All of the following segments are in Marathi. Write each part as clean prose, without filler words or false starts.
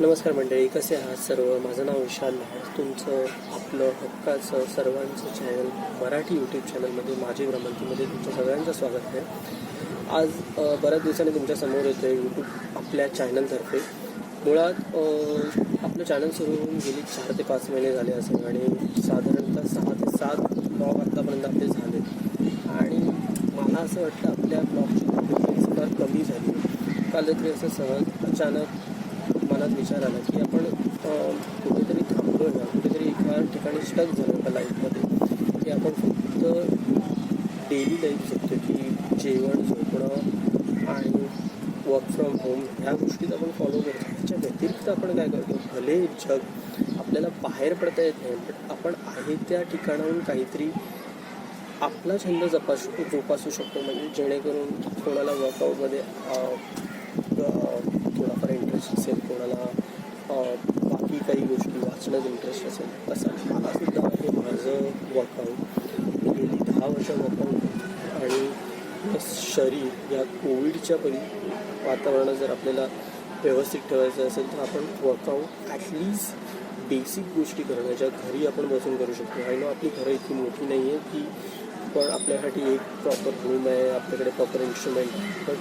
नमस्कार मंडळी, कसे आहात सर्व? माझं नाव विशाल आहे. तुमचं आपलं हक्काचं सर्वांचं चॅनल मराठी यूट्यूब चॅनलमध्ये माझी भ्रमंतीमध्ये तुमचं सगळ्यांचं स्वागत आहे. आज बऱ्याच दिवसांनी तुमच्यासमोर येतो आहे यूट्यूब आपल्या चॅनलतर्फे. मुळात आपलं चॅनल सुरू होऊन गेली 4 ते 5 महिने झाले असेल आणि साधारणतः 6 ते 7 ब्लॉग आत्तापर्यंत आपले झाले आणि मला असं वाटतं आपल्या ब्लॉगची फ्रिक्वेन्सी फार कमी झाली. कालच असं सहज अचानक मनात विचार आला की आपण कुठेतरी थांबलो ना, कुठेतरी एका ठिकाणी स्टक झालो का लाईफमध्ये, की आपण फक्त डेली लाईफ जगतो की जेवण, झोपणं आणि वर्क फ्रॉम होम ह्या गोष्टीत आपण फॉलो करतो. ह्याच्या व्यतिरिक्त आपण काय करतो, भले जग आपल्याला बाहेर पडता येत नाही पण आपण आहे त्या ठिकाणाहून काहीतरी आपला छंद जोपासू शकतो. म्हणजे जेणेकरून कोणाला वर्कआउटमध्ये थोडाफार इंटरेस्ट असेल, कोणाला बाकी काही गोष्टी वाचण्यात इंटरेस्ट असेल, तसं मलासुद्धा आहे. माझं वर्कआउट मी गेली 10 वर्ष वर्कआउट आणि शरीर या कोविडच्या वातावरणात जर आपल्याला व्यवस्थित ठेवायचं असेल तर आपण वर्कआउट ॲटलिस्ट बेसिक गोष्टी करणं ज्या घरी आपण बसून करू शकतो. आणि आपली घरं इतकी मोठी नाही आहे की पण आपल्यासाठी एक प्रॉपर रूम आहे, आपल्याकडे प्रॉपर इन्स्ट्रुमेंट आहे. पण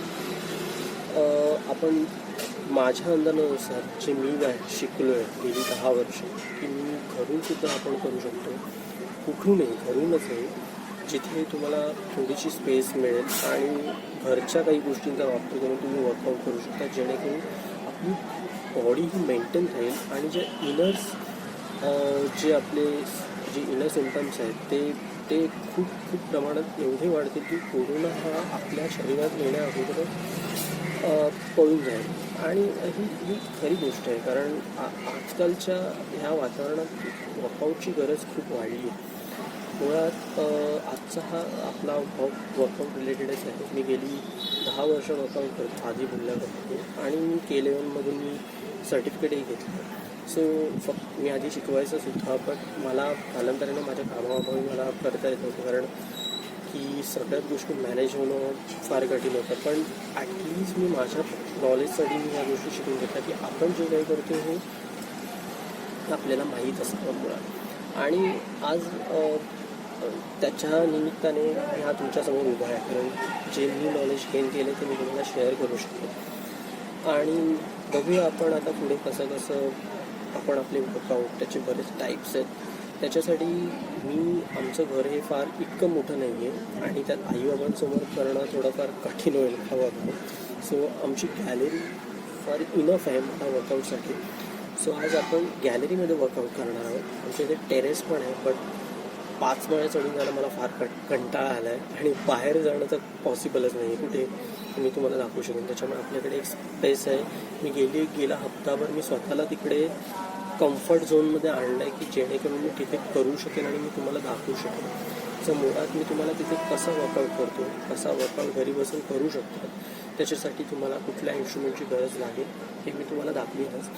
आपण माझ्या अंदाजानुसार जे मी शिकलो आहे गेली 10 वर्ष की मी घरूनसुद्धा आपण करू शकतो. कुठूनही, घरूनच आहे, जिथे तुम्हाला थोडीशी स्पेस मिळेल आणि घरच्या काही गोष्टींचा वापर करून तुम्ही वर्कआउट करू शकता, जेणेकरून आपली बॉडी ही मेंटेन राहील आणि जे इनर्स जे आपले जे इनर सिम्पटम्स आहेत ते खूप प्रमाणात एवढे वाढतील की कोरोना हा आपल्या शरीरात येण्याअगोदर पळून जाईल. आणि ही खरी गोष्ट आहे, कारण आजकालच्या ह्या वातावरणात वर्कआउटची गरज खूप वाढली आहे. मुळात आजचा हा आपला वर्कआउट रिलेटेडच आहे. मी गेली 10 वर्ष वर्कआउट करतो, आधी बोलल्या करतो आणि मी K11मधून मी सर्टिफिकेटही घेतलं. सो फक्त मी आधी शिकवायचं सुद्धा, पण मला कालांतराने माझ्या कामाअभावी मला करता येत नव्हतं, कारण की सगळ्याच गोष्टी मॅनेज होणं फार कठीण होतं. पण ॲटलिस्ट मी माझ्या नॉलेजसाठी मी ह्या गोष्टी शिकून घेतल्या की आपण जे काही करतो हे आपल्याला माहीत असावं मुळात. आणि आज त्याच्या निमित्ताने मी हा तुमच्यासमोर उभा आहे, कारण जे मी नॉलेज गेन केले ते मी तुम्हाला शेअर करू शकतो. आणि बघूया आपण आता पुढे कसं आपण आपले वर्कआउट, त्याचे बरेच टाईप्स आहेत. त्याच्यासाठी आमचं घर हे फार इतकं मोठं नाही आहे आणि त्यात आईबाबांसमोर करणं थोडंफार कठीण होईल हा वर्कआउट. सो आमची गॅलरी फार इनफ आहे माझ्या वर्कआउटसाठी. सो आज आपण गॅलरीमध्ये वर्कआउट करणार आहोत. आमच्या इथे टेरेस पण आहे, पण 5 माळ्या चढून जाणं मला फार कंटाळा आला आहे आणि बाहेर जाणं तर पॉसिबलच नाही आहे कुठे, मी तुम्हाला दाखवू शकेन. त्याच्यामुळे आपल्याकडे एक स्पेस आहे. मी गेला हप्ताभर मी स्वतःला तिकडे कम्फर्ट झोनमध्ये आणलं आहे की जेणेकरून मी तिथे करू शकेन आणि मी तुम्हाला दाखवू शकेन. सो मुळात मी तुम्हाला तिथे कसा वर्कआउट करतो, कसा वर्कआउट घरी बसून करू शकतो, त्याच्यासाठी तुम्हाला कुठल्या इन्स्ट्रुमेंटची गरज लागेल हे मी तुम्हाला दाखवीनच.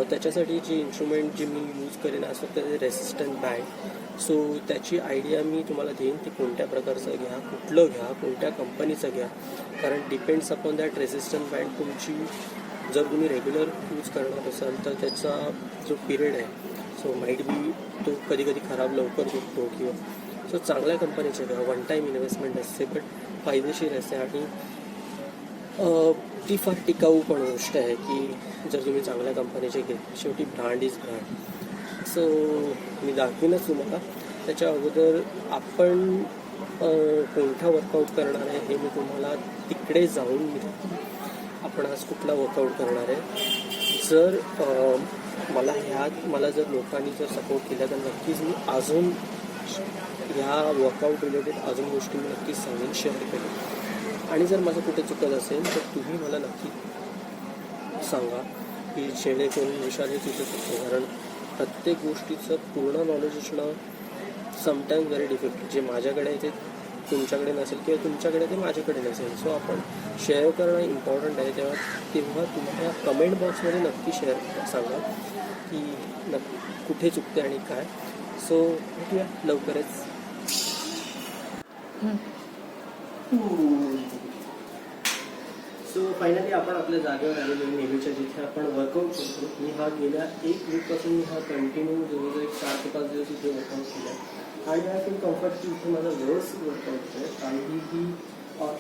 त्याच्यासाठी जी इन्स्ट्रुमेंट जी मी यूज करेन असं ते रेसिस्टंट बँड. सो त्याची आयडिया मी तुम्हाला देईन की कोणत्या प्रकारचं घ्या, कुठलं घ्या, कोणत्या कंपनीचं घ्या, कारण depends upon that resistant band. तुमची जर तुम्ही रेग्युलर यूज करणार असाल तर त्याचा जो पिरियड आहे सो माईट बी तो कधी खराब लवकर होतो किंवा सो चांगल्या कंपनीचे घ्या. वन टाईम इन्व्हेस्टमेंट असते पण फायदेशीर असते आणि ती फार टिकाऊ पण गोष्ट आहे की जर तुम्ही चांगल्या कंपनीचे घेतले. शेवटी ब्रँड इज ब्रँड. सो मी दाखवीनच तुम्हाला. त्याच्या अगोदर आपण कोणता वर्कआउट करणार आहे हे मी तुम्हाला तिकडे जाऊन मी आपण आज कुठला वर्कआउट करणार आहे. जर मला जर लोकांनी जर सपोर्ट केला तर नक्कीच मी अजून ह्या वर्कआउट रिलेटेड अजून गोष्टी मी नक्कीच सांगेन, शेअर करेन. आणि जर माझं कुठे चुकत असेल तर तुम्ही मला नक्की सांगा की जेणेकरून विशाल हे चुकू शकतो, कारण प्रत्येक गोष्टीचं पूर्ण नॉलेज असणं समटाईम्स व्हेरी डिफिकल्ट. जे माझ्याकडे आहे ते तुमच्याकडे नसेल किंवा तुमच्याकडे ते माझ्याकडे नसेल. सो आपण शेअर करणं इम्पॉर्टंट आहे. तेव्हा तुम्हाला कमेंट बॉक्समध्ये नक्की शेअर सांगा की कुठे चुकते आणि काय. सो भेटूया लवकरच. सो फायनली आपण आपल्या जागेवर आलेलो आहे नेहमीच्या जिथे आपण वर्कआउट करतो. मी हा गेल्या 1 वीकपासून मी हा कंटिन्यू जवळजवळ एक 4 ते 5 दिवस इथे वर्कआउट केला आहे आणि आय फील कम्फर्ट की इथे माझा व्यवस्थित वर्कआउट आहे. काहीही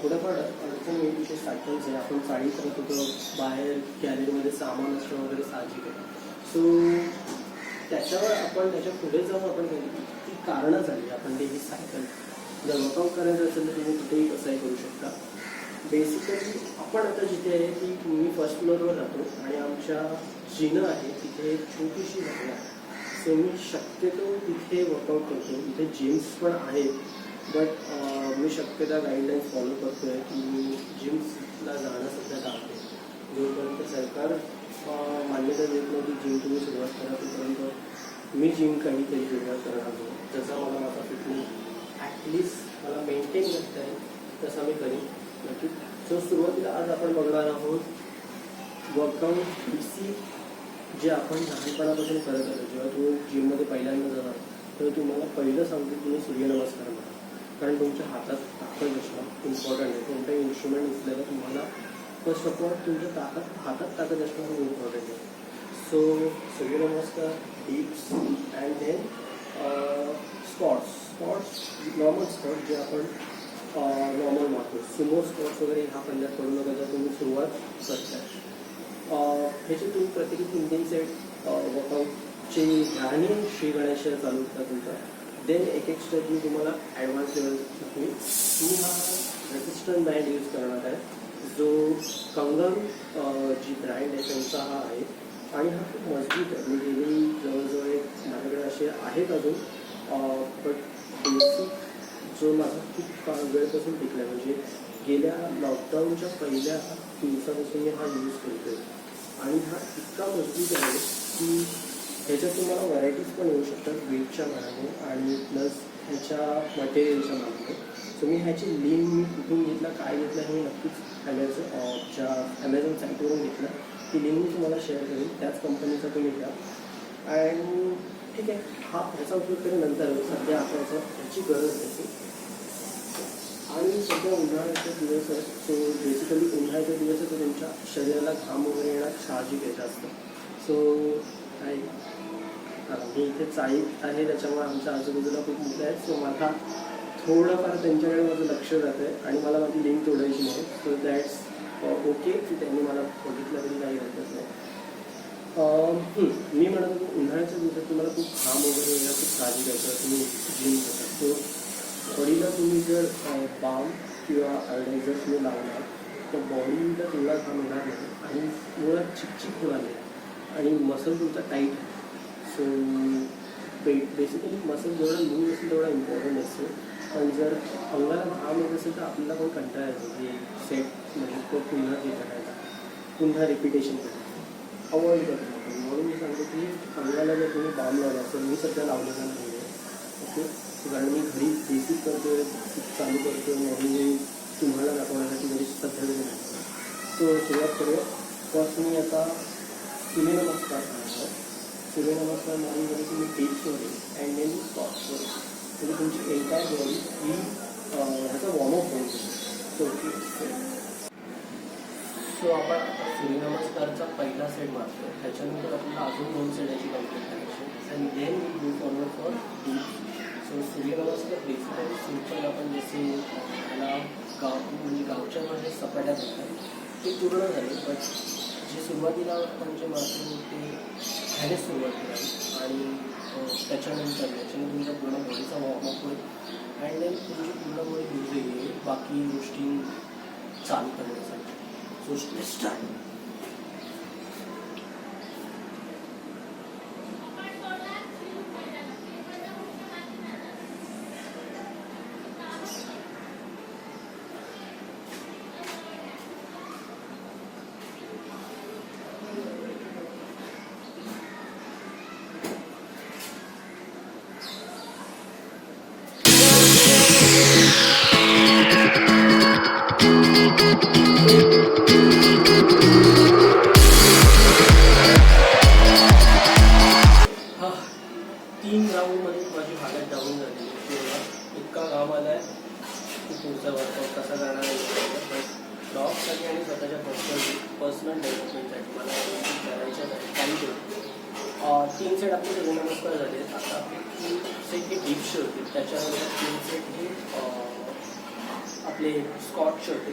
थोडंफार अडचण येईल तिथे सायकल्स आहे. आपण चाळीत राहत होतो, बाहेर गॅलरीमध्ये सामान असणं वगैरे साहजिक आहे. सो त्याच्यावर आपण त्याच्या पुढे जाऊन आपण ती कारणं झाली. आपण ते ही सायकल जर वर्कआउट करायचं असेल तर तुम्ही कुठेही कसंही करू शकता. बेसिकली आपण आता जिथे आहे ती मी फर्स्ट फ्लोअरवर राहतो आणि आमच्या जिनं आहे तिथे एक छोटीशी जागा आहे. सो मी शक्यतो तिथे वर्कआउट करतो. इथे जिम्स पण आहेत, बट मी शक्यता गाईडलाईन्स फॉलो करतो आहे की मी जिम्सला जाणं सध्या टाळते. जोपर्यंत सरकार मान्यता देत नाही की जिम तुम्ही सुरुवात करा तोपर्यंत मी जिम काहीतरी सुरुवात करणार नाही. जसा मला माझा फिटनेस ॲटलिस्ट मला मेंटेन करता येईल तसा मी करीन नक्की. सो सुरुवातीला आज आपण बघणार आहोत वर्कआउट बेसिक जे आपण लहानपणापासून करत आलो. जेव्हा तुम्ही जिममध्ये पहिल्यांदा जाणार तेव्हा तुम्हाला पहिलं सांगतो तुम्ही सूर्यनमस्कार मारा, कारण तुमच्या हातात ताकद असणं इम्पॉर्टंट आहे. कोणताही इन्स्ट्रुमेंट उचलायला तुम्हाला फर्स्ट ऑफ ऑल तुमच्या हातात ताकद असणं खूप इम्पॉर्टंट आहे. So Surya Namaskar, dips and then squats normal squat जे आपण नॉर्मल मारतो. सुमो स्क्वॉट्स वगैरे ह्या पंजाब करू नका जर तुम्ही सुरुवात करताय. ह्याचे तुम्ही प्रत्येकी 3-3 सेट वर्कआउटचे ध्यानी श्री गणेश चालू करता तुमचा. देन एक स्टेप मी तुम्हाला ॲडव्हान्स लेवल तुम्ही हा रेसिस्टंट बँड यूज करणार आहे जो कंगन जी ब्रँड आहे त्यांचा हा आहे आणि हा खूप मजबूत आहे. मी गेली जवळजवळ माझ्याकडे असे आहेत अजून, बट बेसिक जो माझा खूप वेळपासून टिकला आहे, म्हणजे गेल्या लॉकडाऊनच्या पहिल्या दिवसापासून मी हा यूज करतो आहे आणि हा इतका मजबूत आहे की ह्याच्यात तुम्हाला व्हरायटीज पण येऊ शकतात वेटच्या मानाने आणि प्लस ह्याच्या मटेरियलच्या मानाने. सो मी ह्याची लिंक मी कुठून घेतला काय घेतलं हे नक्कीच ॲमेझॉन साईटवरून घेतलं. ती लिंक मी तुम्हाला शेअर करेन. त्याच कंपनीचा तुम्ही घ्या अँड ठीक आहे. ह्याचा उपयोग करेन नंतर. सध्या आता ह्याची गरज आहे आणि सध्या उन्हाळ्याचे दिवस आहेत. सो बेसिकली उन्हाळ्याचे दिवस आहे तर तुमच्या शरीराला घाम वगैरे येणार साहजिक आहे जास्त. सो काय मी इथे चाळीत आहे त्याच्यामुळे आमच्या आजूबाजूला खूप मुलं आहेत. सो मला थोडंफार त्यांच्याकडे माझं लक्ष जातं आहे आणि मला माझी लिंक तोडायची नाही. सो दॅट्स ओके की त्यांनी मला बघितलं तरी काही हरकत नाही. मी म्हणत होतो उन्हाळ्याच्या दिवसात तुम्हाला खूप घाम वगैरे येणं खूप साहजिक आहे तर तुम्ही जिम करता. सो बॉडीला तुम्ही जर बाम किंवा आयोडायझर तुम्ही लावणार तर बॉडीला तेवढा घाम येणार नाही आणि मुळात चिकचिक होणार नाही आणि मसल तुमचा टाईट आहे. सो बेसिकली मसल जेवढा लूज असेल तेवढा इम्पॉर्टंट असतो. पण जर अंगाला घाम येत असेल तर आपल्याला पण कंटाळा येतो की सेट म्हणजे तो पुन्हा हे करायचा, पुन्हा रिपिटेशन करायचं अवॉइड करतो. म्हणून मी सांगतो की अंगाला जर तुम्ही बाम लावला असेल, मी सध्या लावलेला नाही आहे ओके, कारण मी घरी बेसिक करतो आहे, चालू करतो आहे म्हणून मी तुम्हाला दाखवण्यासाठी घरी सध्या नाही. सो सुरुवात करूया. फर्स्ट मी आता सूर्यनमस्कार करणार. सूर्यनमस्कार मारून जरी तुम्ही टेप्सवर अँड देन स्क्वॉट्सवर म्हणजे तुमची एंटायर बॉडी ही ह्याचा वॉर्मअप होऊ शकतो. सो आपण आता सूर्यनमस्कारचा पहिला सेट मारतो. त्याच्यानंतर आपल्याला अजून 2 सेट याची कंप्लीट करायची and then we go forward for deep. So Surya Namaskar basically simple आपण जसे ह्याला म्हणजे गावच्या भाषेत सपाट्या करतात ते पूर्ण झाले. बट जे सुरुवातीला आपण जे मारतो ते ह्याने सुरुवात करावी आणि त्याच्यानंतर तुमच्या पूर्ण बॉडीचा वॉर्मअप होईल अँड देन तुमची पूर्ण बॉडी लूज येईल बाकी गोष्टी चालू करण्यासाठी. So start. जॉबसाठी आणि स्वतःच्या पर्सनल डेव्हलपमेंटसाठी मला करायच्याच आहे काही करू. 3 सेट आपले सूर्यनमस्कार झाले आहेत. आता 3 सेट हे डीपचे होते, त्याच्यानंतर 3 सेट हे आपले स्कॉटचे होते.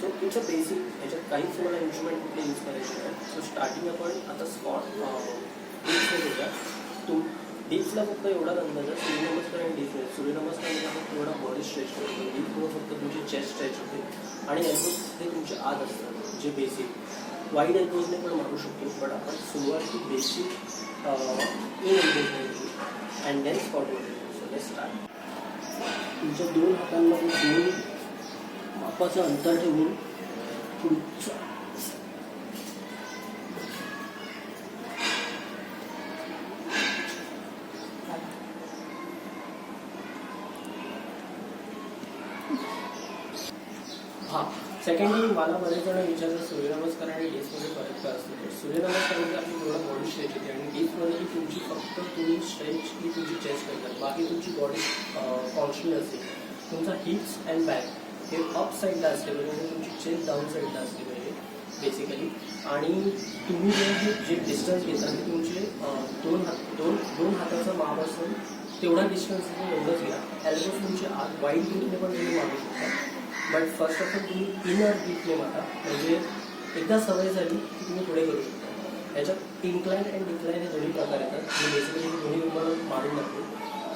सो तुमचं बेसिक ह्याच्यात काहीच मला इन्स्ट्रुमेंट कुठले यूज करायचे नाही. सो स्टार्टिंग आपण आता स्कॉट डीप्स होत्या. डीप्सला फक्त एवढा अंदाज सूर्यनमस्कार आणि डीप सूर्यनमस्कारमध्ये फक्त एवढा बॉडी स्ट्रेच होतो, डीपमुळे फक्त तुमची चेस्ट स्ट्रेच होते आणि एल्बोज हे तुमचे आत असतात जे बेसिक वाईड एल्बोजने पण मारू शकतो. पण आपण सुरुवात ही बेसिक इन एल्बोजने केली अँड देन स्कॉटमध्ये. So let's start. तुमच्या 2 हातांमध्ये 2 मापाचं अंतर ठेवून पुढचं सेकंडली मला बरेच जण विचारतात सूर्यनमस्कार आणि डीप्समध्ये फरक काय असतो. तर सूर्यनमस्कारमध्ये आपली पूर्ण बॉडी स्ट्रेच होते आणि डीप्समध्ये ही तुमची फक्त तुम्ही स्ट्रेच ही तुमची चेस्ट करतात, बाकी तुमची बॉडी कॉन्स्टंट असते. तुमचा हिप्स अँड बॅक हे अप साईडला असले पाहिजे म्हणजे तुमची चेस्ट डाऊन साईडला असली पाहिजे बेसिकली. आणि तुम्ही जे डिस्टन्स घेता ते तुमचे दोन हाताचा माप असेल तेवढा डिस्टन्स एवढंच घ्या. एल्बोज तुमचे आत वाईड ग्रुपने पण तुम्ही मारू शकता. बट फर्स्ट ऑफ ऑल तुम्ही इनर डीपने मारा, म्हणजे एकदा सवय झाली की तुम्ही पुढे करू शकता. याच्यात इन्क्लाइन अँड डिक्लाइन हे दोन्ही प्रकार येतात. मी बेसिकली दोन्ही तुम्हाला मारून टाकतो,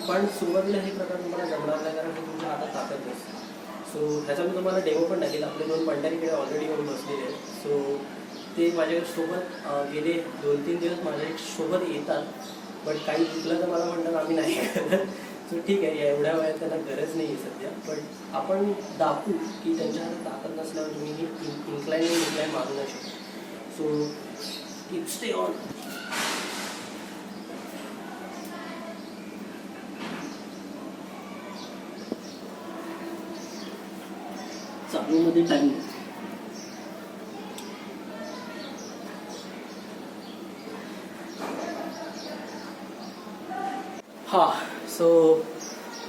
पण सुरुवातीला हे प्रकार तुम्हाला जमणार नाही कारण हे तुमच्या हातात ताकद नसते. सो ह्याचा मी तुम्हाला डेमो पण टाकेल. आपले 2 पंढरीकडे ऑलरेडी येऊन बसलेले आहेत. सो ते माझ्याकडे सोबत गेले 2-3 दिवस माझ्या सोबत येतात, बट काही चुकलं तर मला म्हणतात आम्ही नाही करत. सो ठीक आहे, एवढ्या वेळात त्यांना गरज नाही आहे सध्या, पण आपण दाखवू की त्यांच्या हातात ताकद नसल्यावर तुम्ही ही इन्क्लाइन आणि डिक्लाइन मारू नाही शकता. So keep stay on. चालूमध्ये टाइम हां. सो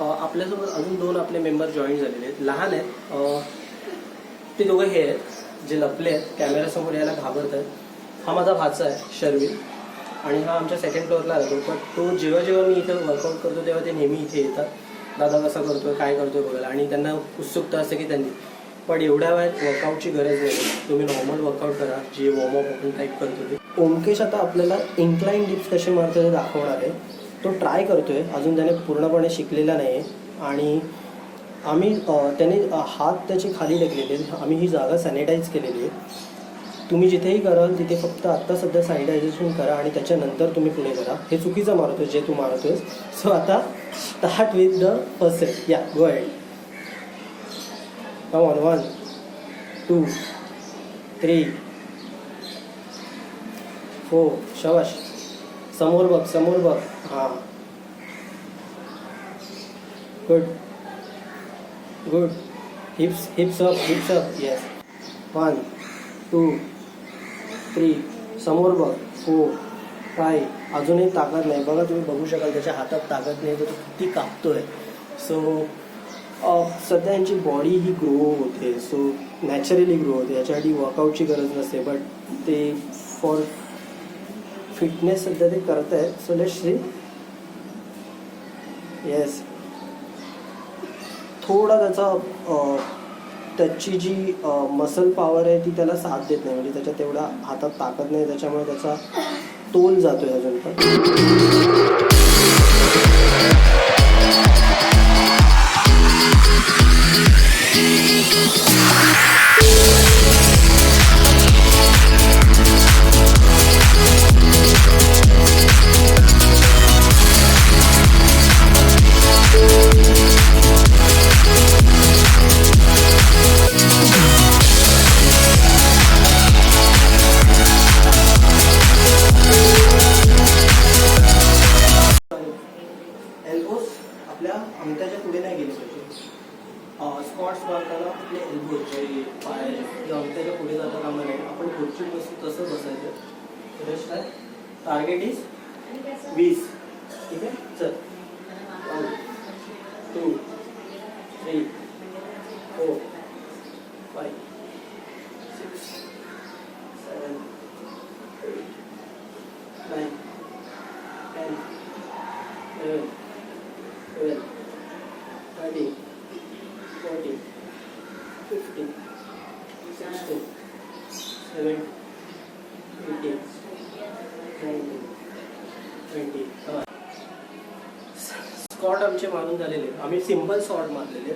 आपल्यासोबत अजून 2 आपले मेंबर जॉईन झालेले आहेत. लहान आहेत ते दोघं हे आहेत जे लपले आहेत, कॅमेऱ्यासमोर यायला घाबरत आहेत. हा माझा भाचा आहे शर्विल आणि हा आमच्या 2nd फ्लोअरला राहतो. पण तो जेव्हा मी इथं वर्कआउट करतो तेव्हा ते नेहमी इथे येतात, दादा कसा करतोय काय करतोय बघायला, आणि त्यांना उत्सुकता असते की त्यांनी. पण एवढ्या वेळात वर्कआउटची गरज नाही. तुम्ही नॉर्मल वर्कआउट करा जे वॉर्मअप आपण टाईप करतो ते. ओमकेश आता आपल्याला इन्क्लाइन डिप्स कसे मारतो ते दाखवणार आहे. तो ट्राय करतोय, अजून त्याने पूर्णपणे शिकलेला नाही आहे. आणि त्याने हात त्याचे खाली टेकलेले. आम्ही ही जागा सॅनिटाईज केलेली आहे. तुम्ही जिथेही कराल तिथे फक्त आत्ता सध्या सॅनिटायझेशन करा आणि त्याच्यानंतर तुम्ही पुढे करा. हे चुकीचं मारतोय जे तू मारतोयस. सो आता start with the first set. या गो अहेड. Come on, 1, 2, 3, 4. शाबाश. समोर बघ. हां, गुड. Hips up. येस. 1, 2, 3. समोर बघ. 4, 5. अजूनही ताकद नाही. बघा, तुम्ही बघू शकाल त्याच्या हातात ताकद नाही तर तो किती कापतोय. सो सध्या यांची बॉडी ही ग्रो होते. सो नॅचरली ग्रो होते, याच्यासाठी वर्कआउटची गरज नसते. बट ते फॉर फिटनेस सध्या ते करत आहेत. So let's see. येस. थोडा त्याची जी मसल पॉवर आहे ती त्याला साथ देत नाही, म्हणजे त्याच्या तेवढा हातात ताकद नाही, त्याच्यामुळे त्याचा तोल जातोय अजून पण. अंगठ्याच्या पुढे नाही गेले पाहिजे. स्क्वॉट्स मारताना आपले एल्बो जे पाय अंगठ्याच्या पुढे जाता कामा नाही. आपण खुर्चीत बसतो तसं बसायचं. रेस्ट आहे. Target is 20. ठीक आहे. चल. 1, 2, 3, 4, 5, 11, 12, 13, 14, 15, 16, 17, 18, 19, 20. स्कॉट आमचे मारून झालेले. आम्ही सिम्पल स्कॉट मारलेले,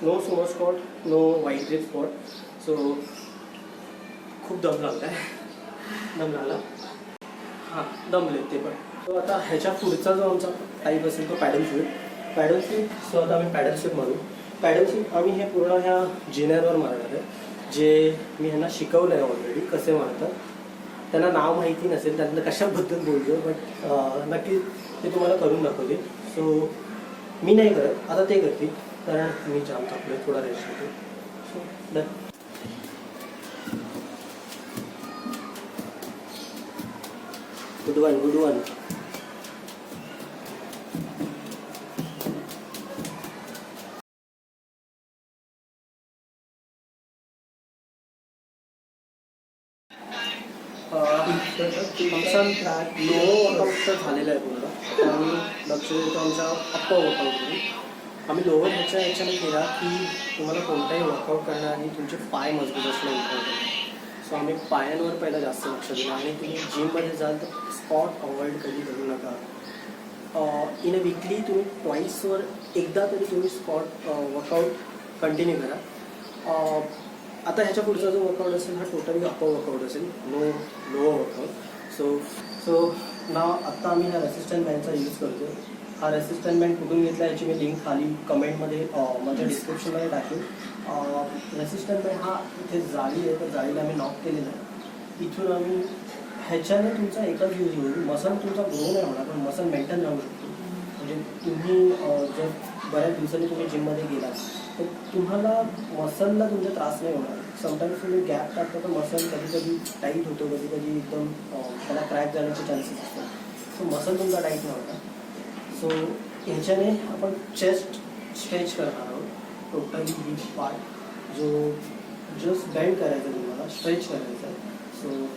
no sumo squat, no wide grip squat. So खूप दम लागला आहे, दम लागला. हां, दमले ते पण. सो आता ह्याच्या पुढचा जो आमचा टाईप असेल तो paddle sweep. Paddle sweep, so आता आम्ही पॅडल स्वीप मारू. पॅडल स्वीप आम्ही हे पूर्ण ह्या जिनरवर मारणार आहे, जे मी ह्यांना शिकवलं आहे ऑलरेडी कसे मारतात. त्यांना नाव माहिती नसेल, त्यांना कशाबद्दल बोलतो, बट नक्की ते तुम्हाला करून दाखवते. सो मी नाही करत, आता ते करतील, कारण मी जाम थकलो, थोडा रेस्ट घेतो. So done. Good one, good one. आमचा लो वर्कआउट झालेला आहे पूर्ण. आम्ही लक्ष देतो आमच्या अप्पर वर्कआउटमध्ये. आम्ही लोअर ह्याच्याने केला की तुम्हाला कोणताही वर्कआउट करण्याआधी तुमचे पाय मजबूत असणं इम्पॉर्टंट आहे. सो आम्ही पायांवर पहिला जास्त लक्ष दिलं. आणि तुम्ही जिममध्ये जाल तर स्पॉट अवॉइड कधी करू नका. इन अ वीकली तुम्ही ट्वाईसवर एकदा तरी तुम्ही स्पॉट वर्कआउट कंटिन्यू करा. आता ह्याच्या पुढचा जो वर्कआउट असेल हा टोटली अप्पर वर्कआउट असेल, नो लोअर वर्कआउट. सो ना आत्ता आम्ही हा रेसिस्टंट बँडचा यूज करतो. हा रेसिस्टंट बँड कुठून घेतला याची मी लिंक खाली कमेंटमध्ये माझ्या डिस्क्रिप्शनमध्ये टाकेल. रेसिस्टंट बँड हा इथे जाळी आहे, तर जाळीला आम्ही नॉक केलेला आहे. इथून आम्ही ह्याच्याने तुमचा एकच यूज होईल, मसल तुमचा ग्रो नाही होणार, पण मसल मेंटेन राहू शकतो. म्हणजे तुम्ही जर बऱ्याच दिवसांनी तुम्ही जिममध्ये गेला तर तुम्हाला मसलला तुमचा त्रास नाही होणार. समटाईम्स तुम्ही गॅप टाकता तर मसल कधी कधी टाईट होतो, कधी कधी एकदम त्याला क्रॅक जाण्याचे चान्सेस असतात. सो मसल तुमचा टाईट नाही होणार. सो ह्याच्याने आपण चेस्ट स्ट्रेच करणार आहोत. टोटली ही पार्ट जो जस्ट बेंड करायचा तुम्हाला, स्ट्रेच करायचा आहे. सो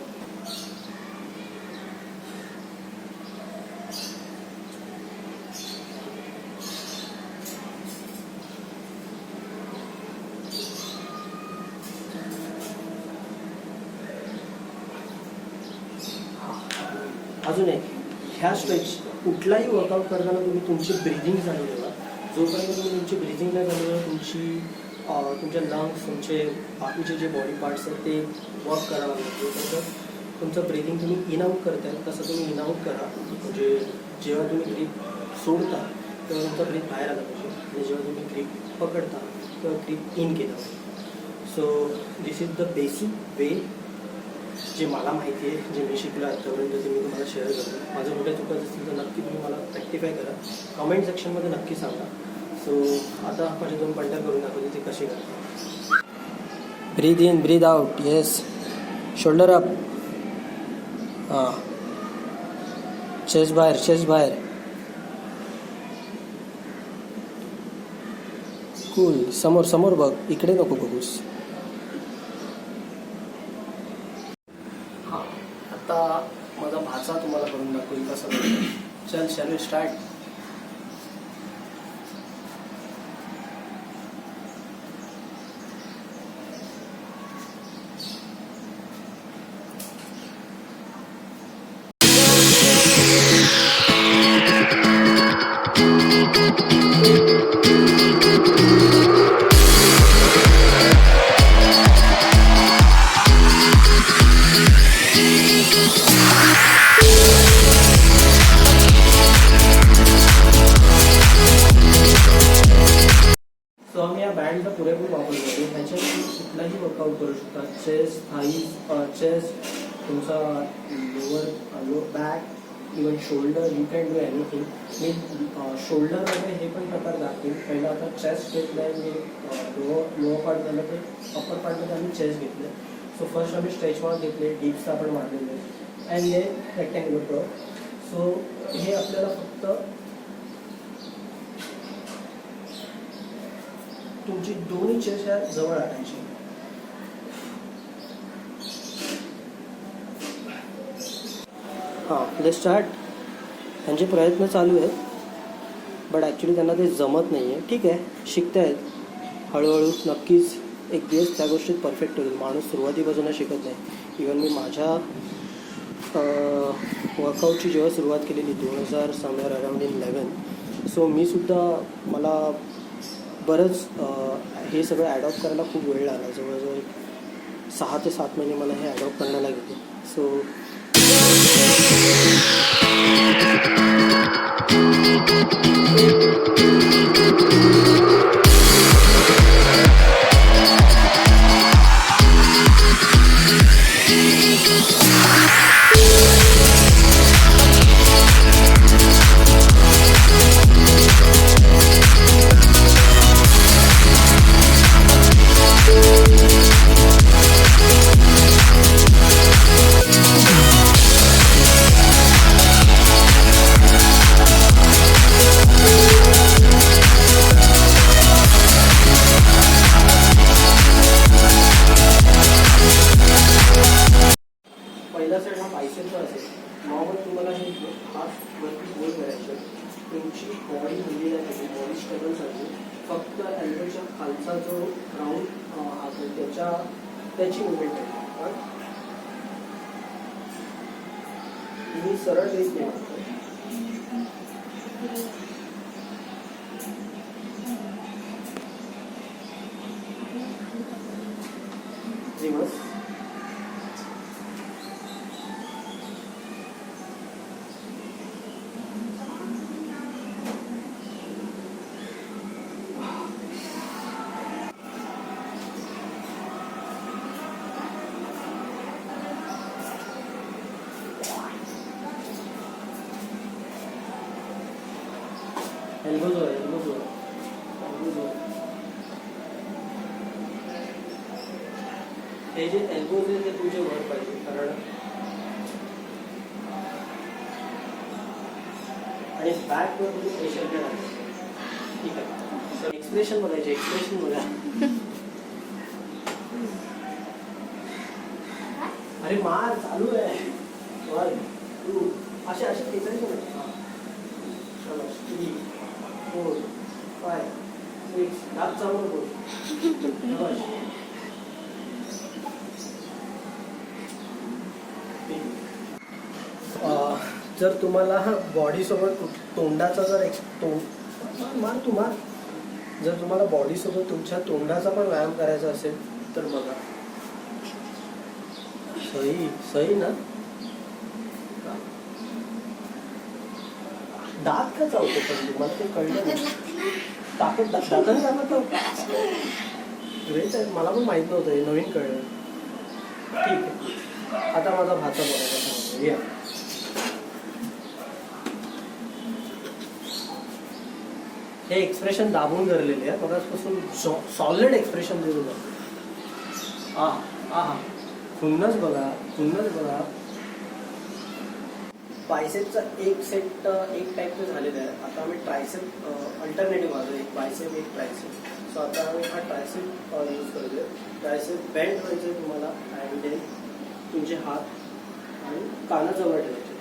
अजून एक ह्या स्ट्रेच कुठलाही वर्कआउट करताना तुम्ही तुमची ब्रिदिंग चालू ठेवा. जोपर्यंत तुम्ही तुमची ब्रिदिंग नाही चालू ठेवा, तुमच्या लंग्स, तुमचे बाकीचे जे बॉडी पार्ट्स आहेत ते वर्क करायला लागतो. तसं तुमचं ब्रिदिंग तुम्ही इन आऊट करताय तसं तुम्ही इन आऊट करा. म्हणजे जेव्हा तुम्ही ग्रीप सोडता तेव्हा तुमचा ब्रीथ बाहेर आला पाहिजे, आणि जेव्हा तुम्ही ग्रीप पकडता तेव्हा ग्रीप इन केला पाहिजे. So this is the basic way जे मला माहिती आहे, जे मी शिकलो आतापर्यंत ते मी तुम्हाला शेअर करतो. माझं कुठे चुकत असतील तर नक्की तुम्ही मला रेक्टिफाय करा, कमेंट सेक्शनमध्ये नक्की सांगा. सो आता माझे दोन पॉइंटर करून दाखवते ते कसे करतात. Breathe in, breathe out. Yes, shoulder up. हां, चेस्ट बाहेर, चेस्ट बाहेर. कूल. समोर समोर बघ, इकडे नको बघूस. आता माझा भाचा तुम्हाला करून दाखवेल कसं करतो. चल, शॅल वी स्टार्ट. सो आम्ही या बँडचा पुरेपूर वापर करतो. ह्याच्यात तुम्ही कुठलाही वर्कआउट करू शकता. चेस्ट, थाईज, चेस्ट, तुमचा lower back, even shoulder, you can do anything. मी शोल्डरमध्ये हे पण प्रकार दाखवेल. पहिला आता चेस्ट घेतलं आहे मी, लोअर पार्ट झालं तर अप्पर पार्टमध्ये आम्ही चेस्ट घेतलं आहे. सो फर्स्ट आम्ही स्ट्रेच मार्क घेतले, डिप्स आपण मारलेले आहे, अँड हे रेक्टँग्युलर कर्व. सो हे आपल्याला फक्त तुमची दोन्ही चेस्ट ह्या जवळ आणायची. हां, लेट्स स्टार्ट. ह्यांचे प्रयत्न चालू आहेत. बट ॲक्च्युली त्यांना ते जमत नाही आहे. ठीक आहे, शिकत आहेत हळूहळू. नक्कीच एक दिवस त्या गोष्टीत परफेक्ट होईल. माणूस सुरुवातीपासून शिकत नाही. इवन मी माझ्या वर्कआउटची जेव्हा सुरुवात केलेली 2000 समवेअर अराउंड इन 11, सो मीसुद्धा मला बरंच हे सगळं ॲडॉप्ट करायला खूप वेळ लागला. जवळजवळ 6 ते 7 महिने मला हे ॲडॉप्ट करण्याला गेले. सो पहिला सेट हा बायसेपचा असेल. मग तुम्हाला हे हात वरती गोल करायचे. तुमची बॉडी हल्ली नाही पाहिजे, बॉडी स्टेबलसाठी फक्त एल्बोच्या खालचा जो राऊंड हात आहे त्याची मुवमेंट आहे. तुम्ही सरळ बेस घ्या. रिवर्स. एल्बो जो आहे, एल्बो जो हे जे एल्बोज आहे ते तुमचे वर पाहिजे. कारण आणि बॅकवर तुम्ही प्रेशर घ्या. ठीक आहे, एक्सप्रेशन बघायचे. एक्सप्रेशन बघा. अरे मार चालू आहे. 1 2 असे असे खेचायचे नाही. 3 4 5 6 दाब चालू नको. जर तुम्हाला बॉडीसोबत तोंडाचा जर मार जर तुम्हाला बॉडीसोबत तुमच्या तोंडाचा पण व्यायाम करायचा असेल तर बघा. सही ना. दात का चावतो पण तुम्हाला ते कळलं नाही. ताकद दाताने ताकद नव्हतं. ग्रेट आहे. मला पण माहित नव्हतं, हे नवीन कळलं. ठीक आहे, आता माझा भाचा बघायला सांगतो. या हे एक्सप्रेशन दाबून धरलेले आहे. मगाचपासून सॉलिड एक्सप्रेशन देऊ बघा. हा पुन्हाच बघा. बायसेपचा एक सेट एक टाईपचं झालेला आहे. आता आम्ही ट्रायसेप अल्टरनेटिव्ह आलो. एक बायसेप एक ट्रायसेप. सो आता आम्ही हा ट्रायसेप यूज करतोय. ट्रायसेप बेंड व्हायचं तुम्हाला अँड देन तुमचे हात आणि कानाजवळ ठेवायचे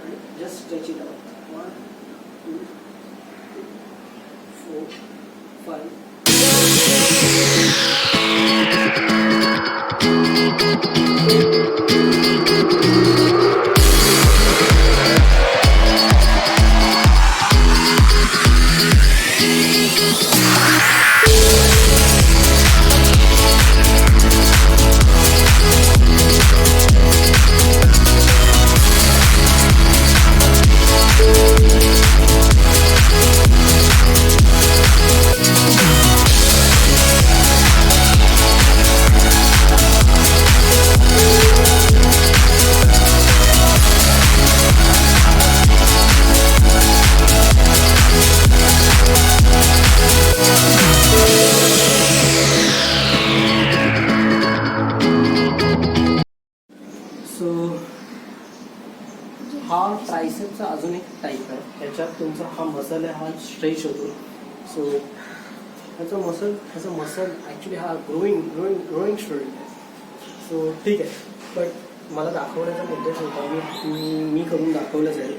आणि जस्ट स्ट्रेच इट आउट. 1 2 4 5. हा ट्रायसेपचा अजून एक टाईप आहे. ह्याच्यात तुमचा हा मसल आहे, हा स्ट्रेच होतो. सो ह्याचा मसल ॲक्च्युली हा ग्रोईंग स्टोरी आहे. सो ठीक आहे, बट मला दाखवण्याचा मुद्दा होता. मी करून दाखवलं जाईल.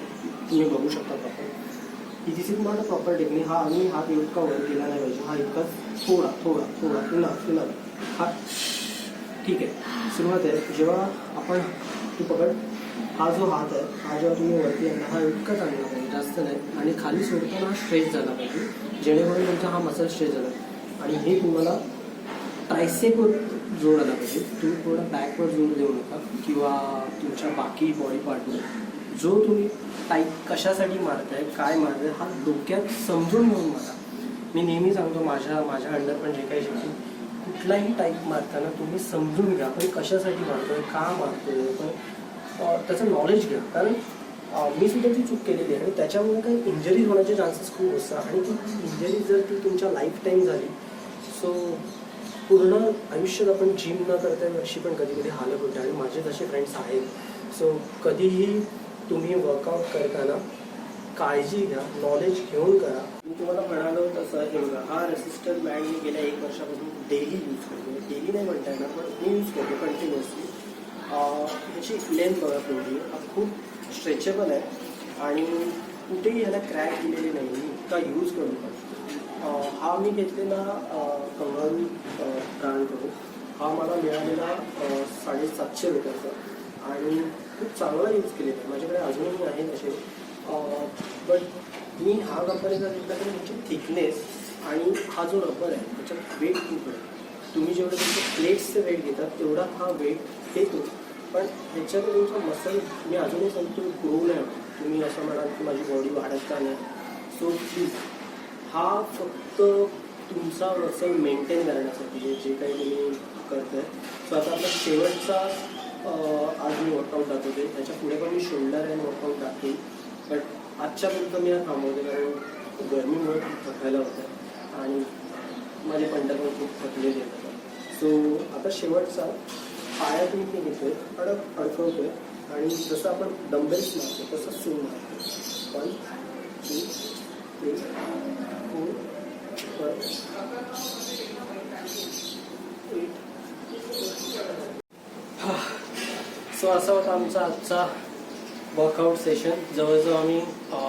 तुम्ही बघू शकता proper. This is not a proper technique. हा आम्ही हात इतका वर केला नाही पाहिजे, हा इतका थोडा थोडा थोडा इनफ हा ठीक आहे. सुरुवात आहे जेव्हा आपण तू पकड, हा जो हात आहे हा जेव्हा तुम्ही वरती आणला हा इतकाच आणला पाहिजे, जास्त नाही. आणि खाली सोडताना हा स्ट्रेच झाला पाहिजे, जेणेकरून तुमचा हा मसल स्ट्रेच झाला. आणि हे तुम्हाला ट्रायसेपवर जोर आला पाहिजे. तुम्ही थोडा बॅकवर जोर देऊ नका किंवा तुमच्या बाकी बॉडी पार्टवर. जो तुम्ही टाईप कशासाठी मारताय, काय मारताय, हा डोक्यात समजून घेऊन मारा. मी नेहमी सांगतो माझ्या अंडर पण जे काही शिकतो, कुठलाही टाईप मारताना तुम्ही समजून घ्या पण कशासाठी मारतोय, का मारतोय, पण त्याचं नॉलेज घ्या. कारण मी सुद्धा ती चूक केलेली आहे आणि त्याच्यामुळे काही इंजरीज होण्याचे चान्सेस खूप असतात. आणि ती इंजरी जर ती तुमच्या लाईफ टाईम झाली, सो पूर्ण आयुष्यात आपण जिम न करता अशी पण कधी कधी हालत होते. आणि माझे तसे फ्रेंड्स आहेत. सो कधीही तुम्ही वर्कआउट करताना काळजी घ्या, नॉलेज घेऊन करा. मी तुम्हाला म्हणालो तसं हे बघा, हा रेसिस्टंट बँड मी गेल्या 1 वर्षापासून डेली यूज करतो. डेली नाही म्हणता येणार पण मी यूज करतो कंटिन्युअसली. ह्याची लेंथ बघा थोडी, हा खूप स्ट्रेचेबल आहे आणि कुठेही ह्याला क्रॅक दिलेली नाही. मी इतका यूज करतो. हा मी घेतलेला कंगारू ब्रँडकडून. हा मला मिळालेला 750 रुपयाचा आणि खूप चांगला यूज केलेला आहे. माझ्याकडे अजूनही आहे तसे. बट मी हा कंपनीचा घेतला तर त्याची थिकनेस आणि हा जो रबर आहे त्याच्यात वेट खूप आहे. तुम्ही जेवढं तुमच्या प्लेट्सचं वेट घेतात तेवढा हा वेट येतो, पण ह्याच्यात तुमचा मसल मी अजूनही सांगतो ग्रो नाही होतो. तुम्ही असं म्हणाल की माझी बॉडी वाढत का नाही. सो प्लीज हा फक्त तुमचा मसल मेंटेन करण्यासाठी जे काही तुम्ही करताय. सो आता आपला शेवटचा आज मी वर्कआउट दाखवते. त्याच्या पुढे पण मी शोल्डर अँड वर्कआउट दाखवेन, बट आजच्यापर्यंत मी आज थांबवते कारण गरमीमुळे खूप थकायला होतं आणि माझे पंडा पण खूप थकलेले आहेत. सो आता शेवटचा पायातून मी घेतोय, अडकवतोय आणि जसं आपण डंबेल्स मारतो तसं सून मारतो. 1 2 3 4 5 8. सो असा होता आमचा आजचा वर्कआउट सेशन. जवळजवळ आम्ही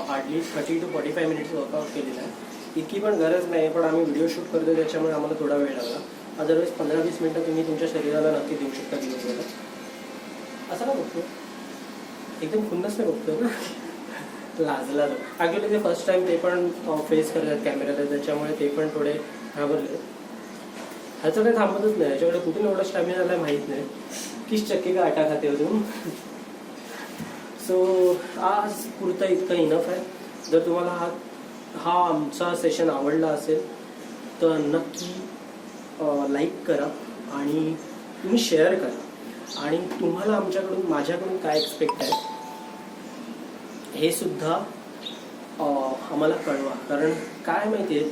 हार्डली 30 to 45 मिनिट्स वर्कआउट केलेलं आहे. इतकी पण गरज नाही, पण आम्ही व्हिडिओ शूट करतो त्याच्यामुळे आम्हाला थोडा वेळ लागला. अदरवाईज 15-20 मिनटं तुम्ही तुमच्या शरीराला नक्की देऊ शकता दिवसभरात. असं का बघतो, एकदम खुन्नस नाही बघतो ना, लाजला जाऊ. ॲक्च्युली ते फर्स्ट टाईम ते पण फेस करतात कॅमेऱ्याला, त्याच्यामुळे ते पण थोडे घाबरले. ह्याचं काही थांबतच नाही, ह्याच्याकडे कुठून एवढा स्टॅमिना आला माहीत नाही. 30 टक्के का आटा खाते होतो. सो आज पुरता इतकं इनफ आहे. जर तुम्हाला हा आमचा सेशन आवडला असेल तर नक्की लाईक करा आणि तुम्ही शेअर करा. आणि तुम्हाला माझ्याकडून काय एक्सपेक्ट आहे हे सुद्धा आम्हाला कळवा. कारण काय माहिती आहे,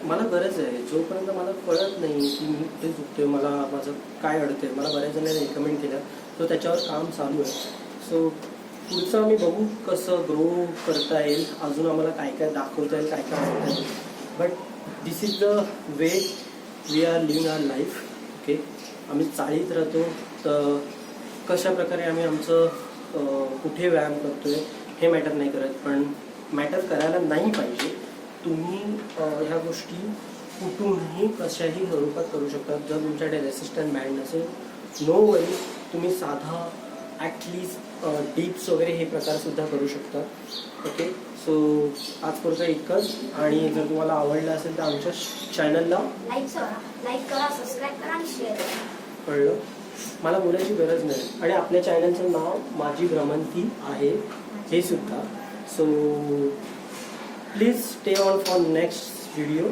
मला गरज आहे. जोपर्यंत मला कळत नाही की मी कुठे चुकतोय, मला माझं काय अडतंय, मला बऱ्याच जणांनी रेकमेंड केलं, तर त्याच्यावर काम चालू आहे. सो पुढचं आम्ही बघू कसं ग्रो करता येईल, अजून आम्हाला काय काय दाखवता येईल, काय काय होता येईल. But this is the way we are living our life. Okay, आम्ही चाळीत राहतो, तर कशा प्रकारे आम्ही आमचं कुठे व्यायाम करतोय हे मॅटर नाही करत, पण मॅटर करायला नाही पाहिजे. तुम्ही ह्या गोष्टी कुठूनही कशाही स्वरूपात करू शकता. जर तुमच्याकडे रेसिस्टंट बँड नसेल, नो वरी, तुम्ही साधा ॲटलिस्ट डिप्स वगैरे हे प्रकारसुद्धा करू शकता. ओके, सो आजपर्यंत इतकंच. आणि जर तुम्हाला आवडलं असेल तर आमच्या चॅनलला लाईक करा, सबस्क्राईब करा आणि शेअर करा. कळलं, मला बोलायची गरज नाही. आणि आपल्या चॅनलचं नाव माझी भ्रमंती आहे हे सुद्धा. So please stay on for next video.